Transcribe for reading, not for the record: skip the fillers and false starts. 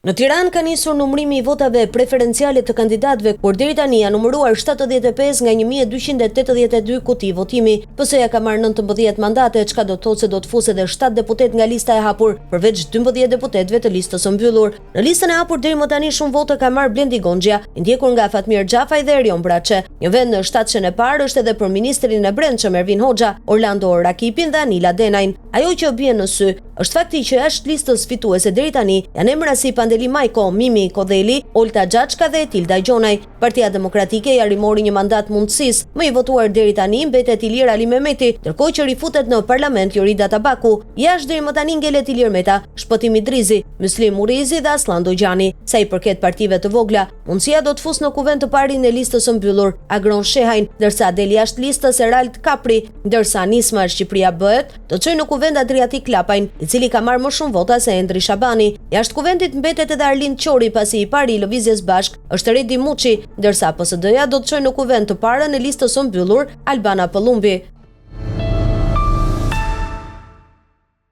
Në Tiranë ka nisur numërimi i votave preferenciale të kandidatëve, por deri tani janë numëruar 75 nga 1282 kuti votimi. PS-ja ka marrë 19 mandate, çka do të thotë se do të fusë edhe 7 deputet nga lista e hapur, përveç 12 deputetëve të listës së mbyllur. Në listën e hapur deri më tani shumë vote ka marrë Blendi Gonxhia, i ndjekur nga Fatmir Xhafaj dhe Erion Braçe. Një vend në shtatshën e parë është edhe për ministrin e Brendshëm Ervin Hoxha, Orlando Rakipin dhe Anila Denajn. Ajo që bie në sy është fakti që jashtë listës fituese deri tani janë emra si Pandeli Majko, Mimi Kodheli, Olta Xhaçka dhe Tilda Gjonaj. Partia Demokratike ja rimori një mandat mundësisë. Më i votuar deri tani mbetet Ilir Ali Mehmeti, ndërkohë që rifutet në parlament Jorida Tabaku. Jashtë deri më tani ngelet Ilir Meta, Shpëtim Idrizi, Myslim Urizi dhe Aslan Dojani. Sa i përket partive të vogla, mundësia do të fusë në kuvend të parin e listës së mbyllur Agron Shehajn, ndërsa del jashtë listës Erald Kapri, ndërsa Nisma Shqipëria bëhet do të çojë në kuvend Adriatik Lapajn, i cili ka marrë më shumë vota se Endri Shabani. Jashtë kuvendit mbetet edhe Arlind Qori, pasi i pari i Lëvizjes Bashk është Redi Muçi, ndërsa PSD-ja do të çojë në kuvend të parën e listës së mbyllur Albana Pëllumbi.